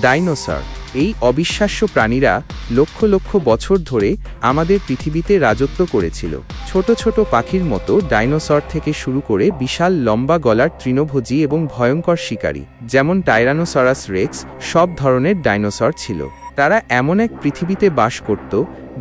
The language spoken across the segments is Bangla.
ডাইনোসর এই অবিশ্বাস্য প্রাণীরা লক্ষ লক্ষ বছর ধরে আমাদের পৃথিবীতে রাজত্ব করেছিল। ছোট ছোট পাখির মতো ডাইনোসর থেকে শুরু করে বিশাল লম্বা গলার তৃণভোজী এবং ভয়ঙ্কর শিকারী যেমন টাইরানোসরাস রেক্স, সব ধরনের ডাইনোসর ছিল। তারা এমন এক পৃথিবীতে বাস করত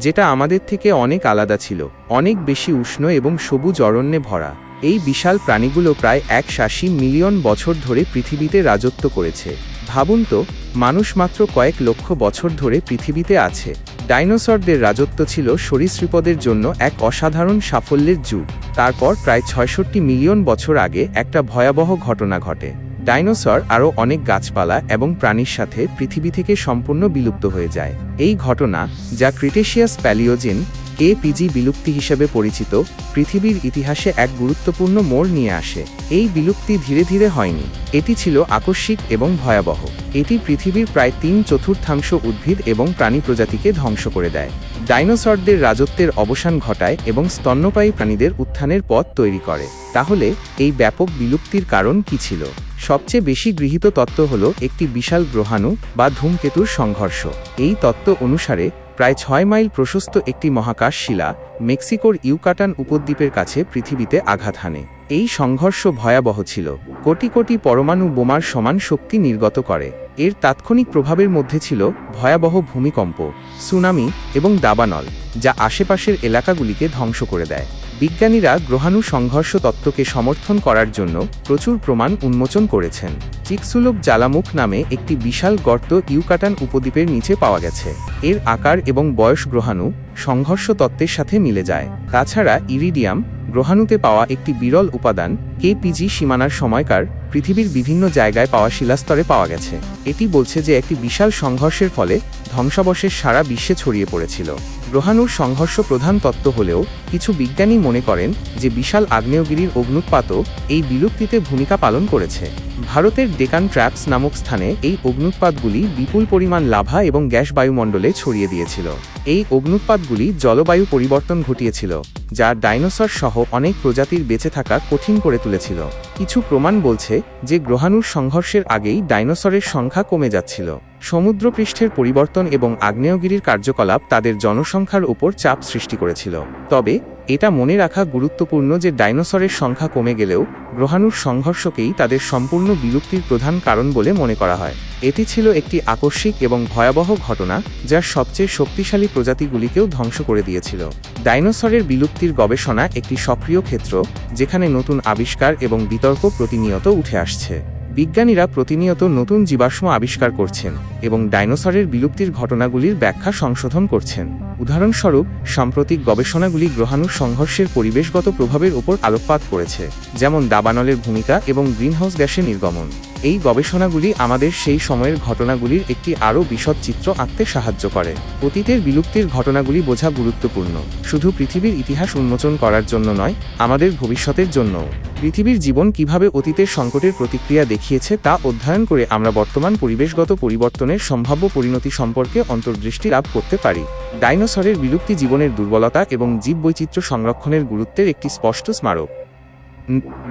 যেটা আমাদের থেকে অনেক আলাদা ছিল, অনেক বেশি উষ্ণ এবং সবুজ অরণ্যে ভরা। এই বিশাল প্রাণীগুলো প্রায় ৮৮ মিলিয়ন বছর ধরে পৃথিবীতে রাজত্ব করেছে। ভাবুন তো, মানুষ মাত্র কয়েক লক্ষ বছর ধরে পৃথিবীতে আছে। ডাইনোসরদের রাজত্ব ছিল সরীসৃপদের জন্য এক অসাধারণ সাফল্যের যুগ। তারপর প্রায় ৬৬ মিলিয়ন বছর আগে একটা ভয়াবহ ঘটনা ঘটে। ডাইনোসর আরও অনেক গাছপালা এবং প্রাণীর সাথে পৃথিবী থেকে সম্পূর্ণ বিলুপ্ত হয়ে যায়। এই ঘটনা, যা ক্রিটেশিয়াস প্যালিওজেন কেপিজি বিলুপ্তি হিসেবে পরিচিত, পৃথিবীর ইতিহাসে এক গুরুত্বপূর্ণ মোড় নিয়ে আসে। এই বিলুপ্তি ধীরে ধীরে হয়নি, এটি ছিল আকস্মিক এবং ভয়াবহ। এটি পৃথিবীর প্রায় ৩/৪ উদ্ভিদ এবং প্রাণী প্রজাতিকে ধ্বংস করে দেয়। ডাইনোসরদের রাজত্বের অবসান ঘটায় এবং স্তন্যপায়ী প্রাণীদের উত্থানের পথ তৈরি করে। তাহলে এই ব্যাপক বিলুপ্তির কারণ কী ছিল? সবচেয়ে বেশি গৃহীত তত্ত্ব হল একটি বিশাল গ্রহাণু বা ধূমকেতুর সংঘর্ষ। এই তত্ত্ব অনুসারে প্রায় ৬ মাইল প্রশস্ত একটি মহাকাশ শিলা মেক্সিকোর ইউকাটান উপদ্বীপের কাছে পৃথিবীতে আঘাত হানে। এই সংঘর্ষ ভয়াবহ ছিল, কোটি কোটি পরমাণু বোমার সমান শক্তি নির্গত করে। এর তাৎক্ষণিক প্রভাবের মধ্যে ছিল ভয়াবহ ভূমিকম্প, সুনামি এবং দাবানল, যা আশেপাশের এলাকাগুলিকে ধ্বংস করে দেয়। বিজ্ঞানীরা গ্রহাণু সংঘর্ষ তত্ত্বকে সমর্থন করার জন্য প্রচুর প্রমাণ উন্মোচন করেছেন। চিকসুলভ জ্বালামুখ নামে একটি বিশাল গর্ত ইউকাটান উপদ্বীপের নিচে পাওয়া গেছে। এর আকার এবং বয়স গ্রহাণু সংঘর্ষ তত্ত্বের সাথে মিলে যায়। তাছাড়া ইরিডিয়াম, গ্রহাণুতে পাওয়া একটি বিরল উপাদান, কেপিজি সীমানার সময়কার পৃথিবীর বিভিন্ন জায়গায় পাওয়া শিলাস্তরে পাওয়া গেছে। এটি বলছে যে একটি বিশাল সংঘর্ষের ফলে ধ্বংসাবশেষ সারা বিশ্বে ছড়িয়ে পড়েছিল। গ্রহাণুর সংঘর্ষ প্রধান তত্ত্ব হলেও কিছু বিজ্ঞানী মনে করেন যে বিশাল আগ্নেয়গিরির অগ্ন্যুৎপাতও এই বিলুপ্তিতে ভূমিকা পালন করেছে। ভারতের ডেকান ট্র্যাপস নামক স্থানে এই অগ্ন্যুৎপাতগুলি বিপুল পরিমাণ লাভা এবং গ্যাস বায়ুমণ্ডলে ছড়িয়ে দিয়েছিল। এই অগ্ন্যুৎপাতগুলি জলবায়ু পরিবর্তন ঘটিয়েছিল, যা ডাইনোসর সহ অনেক প্রজাতির বেঁচে থাকা কঠিন করে তুলেছিল। কিছু প্রমাণ বলছে যে গ্রহাণুর সংঘর্ষের আগেই ডাইনোসরের সংখ্যা কমে যাচ্ছিল। সমুদ্রপৃষ্ঠের পরিবর্তন এবং আগ্নেয়গিরির কার্যকলাপ তাদের জনসংখ্যার উপর চাপ সৃষ্টি করেছিল। তবে এটা মনে রাখা গুরুত্বপূর্ণ যে ডাইনোসরের সংখ্যা কমে গেলেও গ্রহাণুর সংঘর্ষকেই তাদের সম্পূর্ণ বিলুপ্তির প্রধান কারণ বলে মনে করা হয়। এটি ছিল একটি আকস্মিক এবং ভয়াবহ ঘটনা, যা সবচেয়ে শক্তিশালী প্রজাতিগুলিকেও ধ্বংস করে দিয়েছিল। ডাইনোসরের বিলুপ্তির গবেষণা একটি সক্রিয় ক্ষেত্র, যেখানে নতুন আবিষ্কার এবং বিতর্ক প্রতিনিয়ত উঠে আসছে। বিজ্ঞানীরা প্রতিনিয়ত নতুন জীবাশ্ম আবিষ্কার করছেন এবং ডাইনোসরের বিলুপ্তির ঘটনাগুলির ব্যাখ্যা সংশোধন করছেন। উদাহরণস্বরূপ, সাম্প্রতিক গবেষণাগুলি গ্রহাণুর সংঘর্ষের পরিবেশগত প্রভাবের উপর আলোকপাত করেছে, যেমন দাবানলের ভূমিকা এবং গ্রিনহাউস গ্যাসের নির্গমন। এই গবেষণাগুলি আমাদের সেই সময়ের ঘটনাগুলির একটি আরও বিশদ চিত্র আঁকতে সাহায্য করে। অতীতের বিলুপ্তির ঘটনাগুলি বোঝা গুরুত্বপূর্ণ, শুধু পৃথিবীর ইতিহাস উন্মোচন করার জন্য নয়, আমাদের ভবিষ্যতের জন্যও। পৃথিবীর জীবন কিভাবে অতীতের সংকটের প্রতিক্রিয়া দেখিয়েছে তা অধ্যয়ন করে আমরা বর্তমান পরিবেশগত পরিবর্তনের সম্ভাব্য পরিণতি সম্পর্কে অন্তর্দৃষ্টি লাভ করতে পারি। ডাইনোসরের বিলুপ্তি জীবনের দুর্বলতা এবং জীববৈচিত্র্য সংরক্ষণের গুরুত্বের একটি স্পষ্ট স্মারক।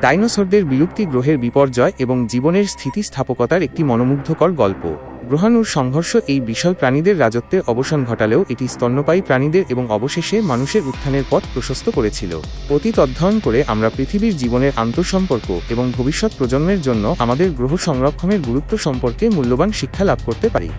ডাইনোসরদের বিলুপ্তি গ্রহের বিপর্যয় এবং জীবনের স্থিতিস্থাপকতার একটি মনোমুগ্ধকর গল্প। গ্রহাণুর সংঘর্ষ এই বিশাল প্রাণীদের রাজত্বের অবসান ঘটালেও এটি স্তন্যপায়ী প্রাণীদের এবং অবশেষে মানুষের উত্থানের পথ প্রশস্ত করেছিল। অতীত অধ্যয়ন করে আমরা পৃথিবীর জীবনের আন্তঃসম্পর্ক এবং ভবিষ্যৎ প্রজন্মের জন্য আমাদের গ্রহ সংরক্ষণের গুরুত্ব সম্পর্কে মূল্যবান শিক্ষা লাভ করতে পারি।